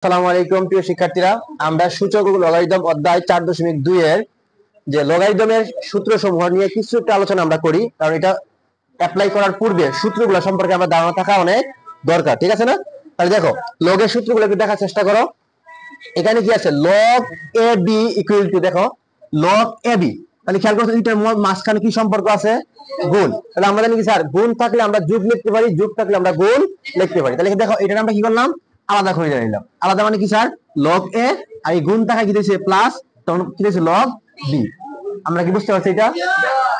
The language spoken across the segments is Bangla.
আসসালামু আলাইকুম প্রিয় শিক্ষার্থীরা, আমরা সূচক ও লগারিদম অধ্যায় 4.2 এর যে লগারিদমের সূত্রসমূহ নিয়ে কিছু একটা আলোচনা আমরা করি, কারণ এটা অ্যাপ্লাই করার পূর্বে সূত্রগুলো সম্পর্কে আমার ধারণা থাকা অনেক দরকার। ঠিক আছে না? তাহলে দেখো, লগের সূত্রগুলো একটু দেখার চেষ্টা করো। এখানে কি আছে? Log A B equal to, দেখো লগ এ বি, তাহলে খেয়াল করছো এটার মাঝখানে কি সম্পর্ক আছে? গুণ। তাহলে আমরা জানি কি স্যার, গুণ থাকলে আমরা যোগ লিখতে পারি, যোগ থাকলে আমরা গুণ লিখতে পারি। তাহলে দেখো এটা আমরা কি করলাম, আলাদা করে নিলাম। আলাদা মানে কি স্যার? লগ এ, আর এই গুণ থাকা কি দিয়েছে প্লাস, তখন কি দিয়েছে লগ বি। আমরা কি বুঝতে পারছি এটা?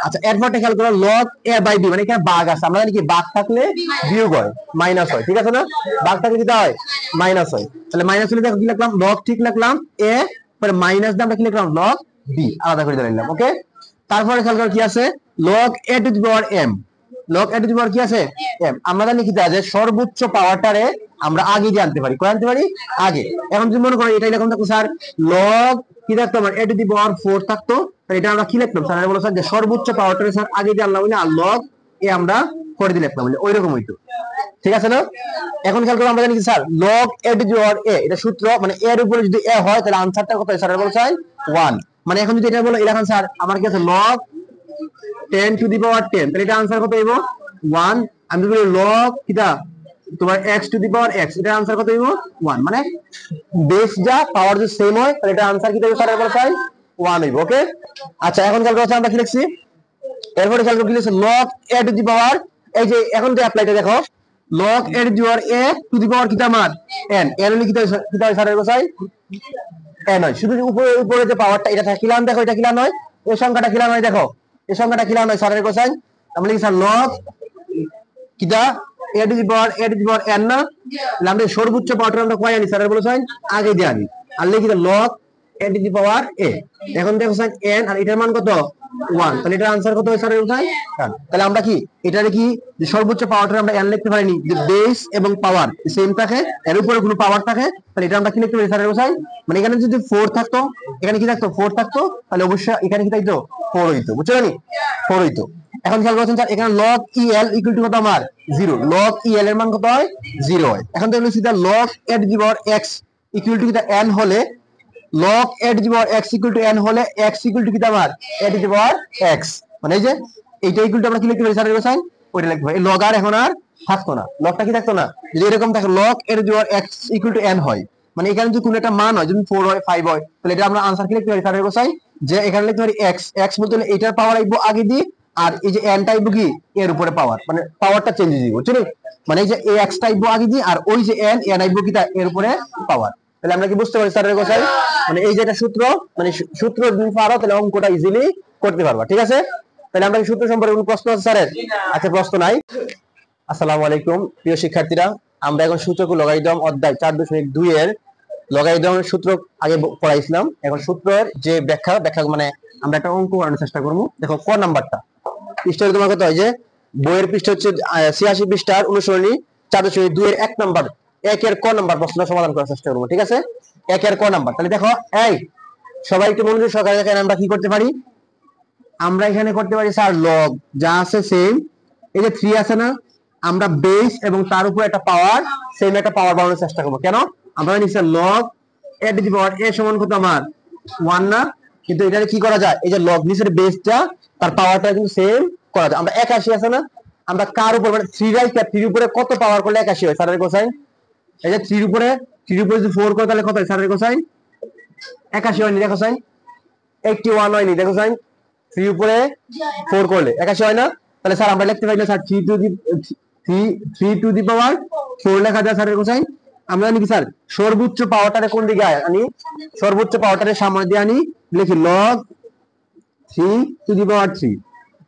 আচ্ছা, এরপরটা খেয়াল করো, লগ এ বাই বি, মানে এখানে ভাগ আছে। আমরা জানি কি ভাগ থাকলে বিয়োগ হয়, মাইনাস হয়। ঠিক আছে না? ভাগ থাকলে কি হয়? মাইনাস হয়। তাহলে মাইনাস হলে দেখো কি লিখলাম, লগ ঠিক লিখলাম এ, পরে মাইনাস দিয়ে আমরা কি লিখলাম, লগ বি, আলাদা করে দিলাম। ওকে, তারপরে খেয়াল করো কি আছে, log a to the power m. Log a to the power কি আছে? এম। আমরা জানি কি যে সর্বোচ্চ পাওয়ারটারে আমরা আগে দিয়ে আনতে পারি, করে আনতে পারি আগে। এখন যদি মনে করো এটা এরকম থাকতো স্যার, লগ কি থাকতো আমার, এ টু দি পাওয়ার 4 থাকতো, তাহলে এটা আমরা কি লিখতাম স্যার? বলো স্যার যে সর্বোচ্চ পাওয়ারটারে স্যার আগে দিয়ে আনলাম, আর লগ এ আমরা পরে দিয়ে লিখলাম, ওই রকম হইতো। ঠিক আছে না? এখন খেয়াল করো, আমরা জানি কি sir, log a to the power a, এটা সূত্র, মানে এর উপরে যদি এ হয় তাহলে আনসারটা কত হয় স্যার? বলো স্যার 1। মানে এখন যদি এটা বলো, এখন স্যার আমার কি আছে, লগ 10 টু দি পাওয়ার 10, তাহলে এটা আনসার কত হইব? 1। আমি যদি বলি লগ কিটা তোমার x two the power x, এটা আনসার কত হইব? 1। মানে বেস যা পাওয়ার যদি সেম হয় তাহলে এটা আনসার কি দেবে স্যার? বলো স্যার 1 হইব। ওকে, আচ্ছা এখন খেয়াল করো আমরা কি লিখছি, এরপরে খেয়াল করে কি লিখছি, লগ এ টু দি পাওয়ার, এই যে এখন যে অ্যাপ্লাইটা দেখো, log a to the power a to the power কিটা আমার n, n হলে কিটা হয় স্যার? বলো স্যার n হয়। শুধু উপরে উপরে যে পাওয়ারটা এটা কিলান, দেখো এটা কিলান হয়, এই সংখ্যাটা কিলান হয়, দেখো এই সংখ্যাটা কিলান হয় স্যারের কোসাইন। আমরা লিখি স্যার লগ কিটা এ টু দি পাওয়ার n না, আমরা সর্বোচ্চ পাওয়ারটা আমরা কয় আনি স্যারের বলো সাইন? আগে দিয়ে আনি। আর লিখি log a to the power এ। এখন দেখো সাইন n, আর এটার মান কত? 1। তাহলে এটার আনসার কত হয় স্যারের কোসাইন? তাহলে আমরা কি এটারে কি যে সর্বোচ্চ পাওয়ারটা আমরা n লিখতে পারিনি, যে বেস এবং পাওয়ার সেম থাকে, এর উপরে কোনো পাওয়ার থাকে, তাহলে এটা আমরা কি লিখতে পারি স্যারের কোসাইন? মানে এখানে যদি 4 থাকতো, এখানে কি থাকতো? 4 থাকতো, তাহলে অবশ্যই এখানে কি থাকতো? 4 হইতো। বুঝছো নি? 4 হইতো। এখন খেয়াল করছেন স্যার, এখানে log E L equal to কত আমার? 0। লগ ই এল এর মান কত হয়? 0 হয়। এখন তো লিখছি the log a to the power x equal to কিটা n হলে, log a to the power x equal to n হলে x ইকুয়াল টু কিটা আমার? A to the power x। মানে এই যে এইটা ইকুয়াল টু আমরা কি লিখতে পারি স্যারের কোসাইন? ওইটা লিখতে পারি। এই লগ আর এখন আর থাকতো না, লগটা কি থাকতো না। যদি এরকম থাকে log a to the power x equal to n হয়, মানে এখানে যদি কোনো একটা মান হয়, যদি 4 হয় 5 হয়, তাহলে এটা আমরা আনসার কি লিখতে পারি স্যারের কোসাইন? যে এখানে লিখতে পারি x, x বলতে হলে এটার পাওয়ার আইবো আগে দি, আর এই যে n টাইপ কি এর উপরে পাওয়ার, মানে পাওয়ারটা চেঞ্জ হয়ে যাবে। বুঝছো? মানে এই যে x টাইপ আগে দি, আর ওই যে n আইবো কি এর উপরে পাওয়ার। তাহলে আমরা কি বুঝতে পারি স্যারের কোসাইন? মানে এই যে এটা সূত্র, মানে সূত্র যদি পারো তাহলে অঙ্কটা ইজিলি করতে পারবা। ঠিক আছে? তাহলে আমরা সূত্র সম্পর্কে কোনো প্রশ্ন আছে স্যারের? আচ্ছা, প্রশ্ন নাই। আসসালামু আলাইকুম প্রিয় শিক্ষার্থীরা, আমরা এখন সূচক ও লগারিদম অধ্যায় 4.2 এর লগারিদমের সূত্র আগে পড়াইছিলাম। এখন সূত্রের যে ব্যাখ্যা মানে আমরা একটা অঙ্ক করানোর চেষ্টা করবো। দেখো ক নাম্বারটা পৃষ্ঠায় তোমার কত হয়, যে বইয়ের পৃষ্ঠা হচ্ছে 86 পৃষ্ঠার অনুসরণী 4.2 এর 1 নাম্বার, 1 এর ক নাম্বার প্রশ্নটা সমাধান করার চেষ্টা করবো। ঠিক আছে? 1 এর ক নাম্বার। তাহলে দেখো, এই সবাই একটু মনোযোগ সহকারে দেখেন, আমরা কি করতে পারি? আমরা এখানে করতে পারি স্যার লগ যা আছে সেম, এই যে 3 আছে না, আমরা বেস এবং তার উপর একটা পাওয়ার, সেম একটা পাওয়ার বানানোর চেষ্টা করবো। কেন? আমরা জানি sir log a to the power a সমান কত আমার? 1 না? কিন্তু এটা কি করা যায়, এই যে লগ নিচের বেসটা তার পাওয়ারটা কিন্তু সেম করা যায়। আমরা 81 আছে না, আমরা কার উপর, মানে 3 রাইখা 3 উপরে কত পাওয়ার করলে 81 হয় স্যারের কোসাইন? এই যে 3 উপরে যদি 4 করে তাহলে কত হয় স্যারের কোসাইন? 81 হয়নি, দেখো সাইন 81 হয়নি, দেখো সাইন 3 উপরে 4 করলে 81 হয় না? তাহলে স্যার আমরা লিখতে পারি না স্যার 3 টু দি পাওয়ার 4 লেখা যায় স্যারের কোসাইন? আমরা জানি কি স্যার, সর্বোচ্চ পাওয়ারটারে কোন দিকে আনি? সর্বোচ্চ পাওয়ারটারে সামনে দিয়ে আনি, লিখি লগ 3 টু দি পাওয়ার 3।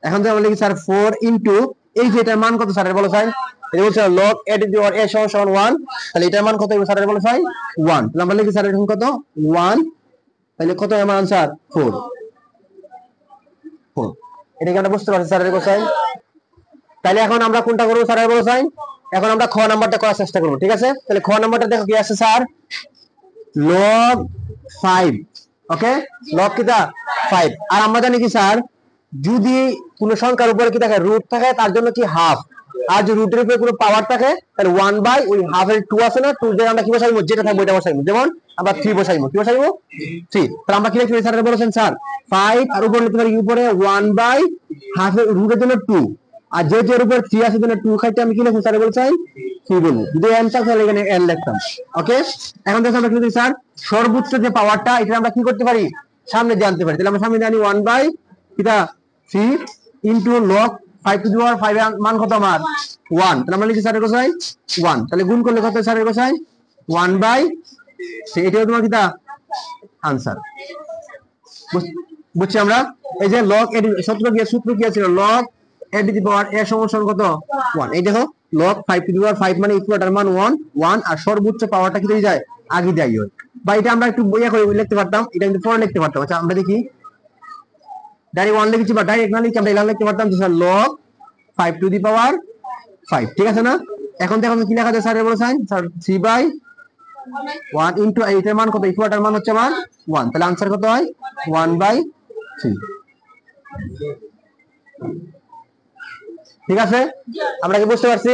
এখন তো আমরা লিখি স্যার 4 ইনটু, এই যে এটার মান কত স্যারের বলো সাইন? এটা বলছে log a to the power a সমান 1, তাহলে এটার মান কত হবে স্যারের বলো সাইন? 1। তাহলে আমরা লিখি স্যার এখন কত? 1। তাহলে কত আমার আনসার? 4। এটা কি আমরা বুঝতে পারছি স্যারের কোসাইন? তাহলে এখন আমরা কোনটা করবো স্যারের কোসাইন? এখন আমরা খ নাম্বারটা করার চেষ্টা করবো। ঠিক আছে? তাহলে খ নাম্বারটা দেখো কি আছে স্যার, লগ 5। ওকে, লগ কিটা 5। আর আমরা জানি কি স্যার, যদি কোন সংখ্যার উপরে কি থাকে, রুট থাকে, তার জন্য কি হাফ। আর যদি রুটের উপরে কোনো পাওয়ার থাকে তাহলে 1 বাই ওই হাফের 2 আছে না, 2 দিয়ে আমরা কি বসাইবো, যেটা থাকবে ওটা বসাইবো। যেমন আমরা 3 বসাইবো, কি বসাইবো 3। তাহলে আমরা কি লিখতে পারি, স্যার বলেছেন স্যার 5 আর উপরে লিখতে পারি উপরে 1 বাই হাফের রুটের জন্য 2, আর যেহেতু এর উপর 3 আছে জন্য 2 খাইতে আমি কি লিখবো স্যার বলছেন 3 বলবো। যদি n থাকে তাহলে এখানে n লিখতাম। ওকে, এখন দেখো আমরা কি লিখি স্যার, সর্বোচ্চ যে পাওয়ারটা এটা আমরা কি করতে পারি, সামনে দিয়ে আনতে পারি। তাহলে আমরা সামনে জানি 1 বাই এটা 3 ইনটু লগ 5 টু দি পাওয়ার 5 এর মান কত আমার 1। তাহলে আমরা লিখি স্যারের কোসাইন 1, তাহলে গুণ করলে কত স্যারের কোসাইন 1 বাই, এটাও তোমার কিটা आंसर। বুঝছি আমরা। এই যে log এর সূত্র কি ছিল, log a two the power a সমান কত 1। এই দেখো log 5 টু দি পাওয়ার 5 মানে ইকুয়াটার মান 1 আর সর্বোচ্চ পাওয়ারটা কি দিয়ে যায়, আগে দেয় হয়। বা এটা আমরা একটু বইয়া করে লিখতে পারতাম, এটা কিন্তু পরে লিখতে পারতাম। আচ্ছা আমরা দেখি, ডাইরেক্ট 1 লিখেছি বা ডাইরেক্ট না লিখে আমরা এখানে লিখতে পারতাম যে স্যার log 5 টু দি পাওয়ার 5, ঠিক আছে না। এখন দেখো কি লেখা যায় স্যারের বড় সাইন, স্যার 3/1 ইনটু এইটার মান কত, ইকুয়াটার মান হচ্ছে আমার 1, তাহলে आंसर কত হয় 1/3। ঠিক আছে, আমরা কি বুঝতে পারছি?